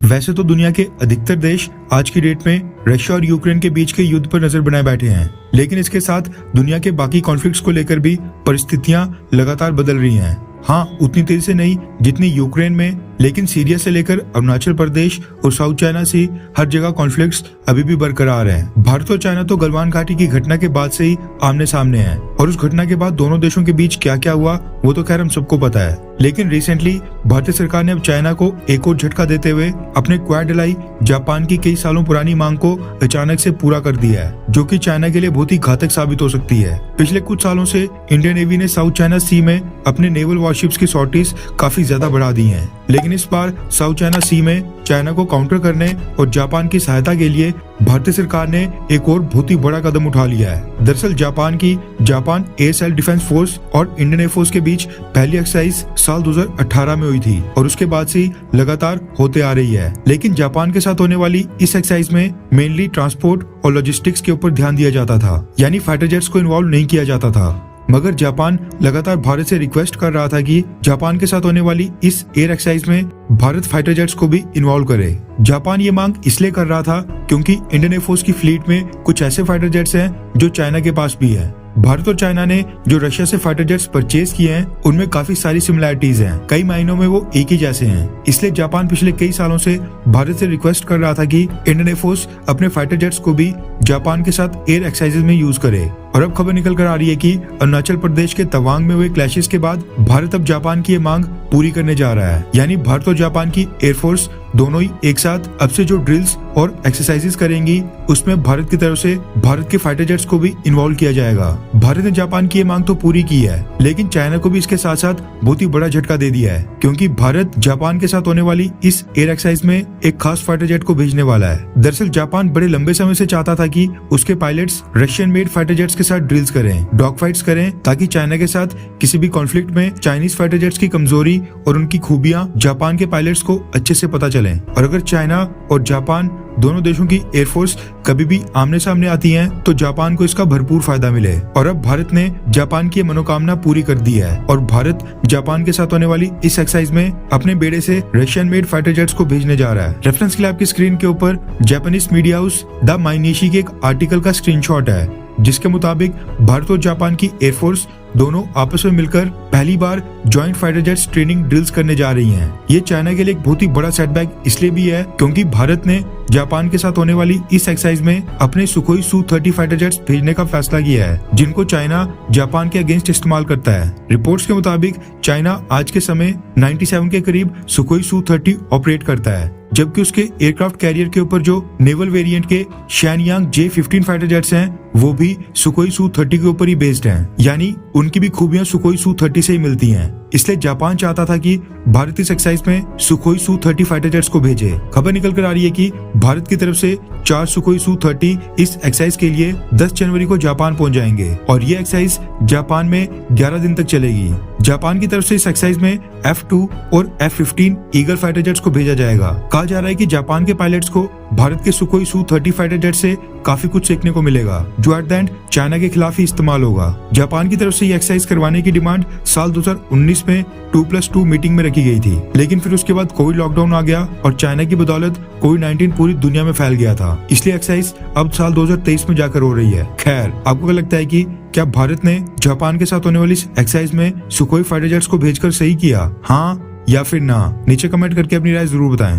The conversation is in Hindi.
वैसे तो दुनिया के अधिकतर देश आज की डेट में रशिया और यूक्रेन के बीच के युद्ध पर नजर बनाए बैठे हैं, लेकिन इसके साथ दुनिया के बाकी कॉन्फ्लिक्ट्स को लेकर भी परिस्थितियां लगातार बदल रही हैं। हाँ, उतनी तेजी से नहीं जितनी यूक्रेन में, लेकिन सीरिया से लेकर अरुणाचल प्रदेश और साउथ चाइना से हर जगह कॉन्फ्लिक्ट्स अभी भी बरकरार हैं। भारत और चाइना तो गलवान घाटी की घटना के बाद से ही आमने सामने हैं, और उस घटना के बाद दोनों देशों के बीच क्या क्या हुआ वो तो खैर हम सबको पता है। लेकिन रिसेंटली भारतीय सरकार ने अब चाइना को एक और झटका देते हुए अपने क्वाड एलाई जापान की कई सालों पुरानी मांग को अचानक से पूरा कर दिया है, जो कि चाइना के लिए बहुत ही घातक साबित हो सकती है। पिछले कुछ सालों से इंडियन नेवी ने साउथ चाइना सी में अपने नेवल वॉरशिप्स की सॉर्टीज काफी ज्यादा बढ़ा दी हैं, लेकिन इस बार साउथ चाइना सी में चाइना को काउंटर करने और जापान की सहायता के लिए भारतीय सरकार ने एक और बहुत ही बड़ा कदम उठा लिया है। दरअसल Japan air self defence force और इंडियन एयरफोर्स के बीच पहली एक्सरसाइज साल 2018 में हुई थी और उसके बाद से लगातार होते आ रही है। लेकिन जापान के साथ होने वाली इस एक्सरसाइज में मेनली ट्रांसपोर्ट और लॉजिस्टिक्स के ऊपर ध्यान दिया जाता था, यानी फाइटर जेट्स को इन्वॉल्व नहीं किया जाता था। मगर जापान लगातार भारत से रिक्वेस्ट कर रहा था कि जापान के साथ होने वाली इस एयर एक्सरसाइज में भारत फाइटर जेट्स को भी इन्वॉल्व करे। जापान ये मांग इसलिए कर रहा था क्योंकि इंडियन एयरफोर्स की फ्लीट में कुछ ऐसे फाइटर जेट्स हैं जो चाइना के पास भी है। भारत और चाइना ने जो रशिया से फाइटर जेट्स परचेज किए हैं उनमें काफी सारी सिमिलैरिटीज हैं, कई मायनों में वो एक ही जैसे हैं। इसलिए जापान पिछले कई सालों से भारत से रिक्वेस्ट कर रहा था कि इंडियन एयरफोर्स अपने फाइटर जेट्स को भी जापान के साथ एयर एक्सरसाइजेज में यूज करे। और अब खबर निकल कर आ रही है कि अरुणाचल प्रदेश के तवांग में हुए क्लैशेस के बाद भारत अब जापान की ये मांग पूरी करने जा रहा है, यानी भारत और जापान की एयरफोर्स दोनों ही एक साथ अब से जो ड्रिल्स और एक्सरसाइजेस करेंगी उसमें भारत की तरफ से भारत के फाइटर जेट्स को भी इन्वॉल्व किया जाएगा। भारत ने जापान की ये मांग तो पूरी की है, लेकिन चाइना को भी इसके साथ साथ बहुत ही बड़ा झटका दे दिया है, क्योंकि भारत जापान के साथ होने वाली इस एयर एक्सरसाइज में एक खास फाइटर जेट को भेजने वाला है। दरअसल जापान बड़े लंबे समय से चाहता था कि उसके pilots Russian made fighter jets के साथ ड्रिल्स करें, डॉग फाइट्स करें, ताकि चाइना के साथ किसी भी कॉन्फ्लिक्ट में चाइनीज फाइटर जेट्स की कमजोरी और उनकी खूबियां जापान के पायलट्स को अच्छे से पता चलें। और अगर चाइना और जापान दोनों देशों की एयरफोर्स कभी भी आमने सामने आती हैं तो जापान को इसका भरपूर फायदा मिले। और अब भारत ने जापान की मनोकामना पूरी कर दी है और भारत जापान के साथ होने वाली इस एक्सरसाइज में अपने बेड़े से रशियन मेड फाइटर जेट्स को भेजने जा रहा है। रेफरेंस के लिए आपकी स्क्रीन के ऊपर जापानीज मीडिया हाउस द माइनिशी के एक आर्टिकल का स्क्रीनशॉट है, जिसके मुताबिक भारत और जापान की एयरफोर्स दोनों आपस में मिलकर पहली बार joint fighter jets training drills करने जा रही हैं। ये चाइना के लिए एक बहुत ही बड़ा सेटबैक इसलिए भी है क्योंकि भारत ने जापान के साथ होने वाली इस एक्सरसाइज में अपने सुखोई Su-30 फाइटर जेट्स भेजने का फैसला किया है, जिनको चाइना जापान के अगेंस्ट इस्तेमाल करता है। रिपोर्ट्स के मुताबिक चाइना आज के समय 97 के करीब सुखोई Su-30 ऑपरेट करता है, जबकि उसके एयरक्राफ्ट कैरियर के ऊपर जो नेवल वेरिएंट के शैनयांग J-15 फाइटर जेट्स हैं वो भी सुखोई Su-30 के ऊपर ही बेस्ड हैं, यानी उनकी भी खूबियां सुखोई Su-30 से ही मिलती हैं। इसलिए जापान चाहता था कि भारत इस एक्सरसाइज में सुखोई Su-30 फाइटर जेट्स को भेजे। खबर निकल कर आ रही है कि भारत की तरफ से 4 सुखोई Su-30 इस एक्सरसाइज के लिए 10 जनवरी को जापान पहुंच जाएंगे और ये एक्सरसाइज जापान में 11 दिन तक चलेगी। जापान की तरफ से इस एक्सरसाइज में F-2 और F-15 ईगल फाइटर जेट्स को भेजा जाएगा। कहा जा रहा है कि जापान के पायलट्स को भारत के सुखोई Su-30 फाइटर जेट से काफी कुछ सीखने को मिलेगा, जो एट द एंड चाइना के खिलाफ ही इस्तेमाल होगा। जापान की तरफ से ये एक्सरसाइज करवाने की डिमांड साल 2019 में 2+2 मीटिंग में रखी गई थी, लेकिन फिर उसके बाद कोविड लॉकडाउन आ गया और चाइना की बदौलत कोविड-19 पूरी दुनिया में फैल गया था। इसलिए एक्सरसाइज अब साल 2023 में जाकर हो रही है। खैर, आपको क्या लगता है कि क्या भारत ने जापान के साथ होने वाली एक्सरसाइज में सुखोई फाइटर जेट्स को भेजकर सही किया, हाँ या फिर ना? नीचे कमेंट करके अपनी राय जरूर बताएं।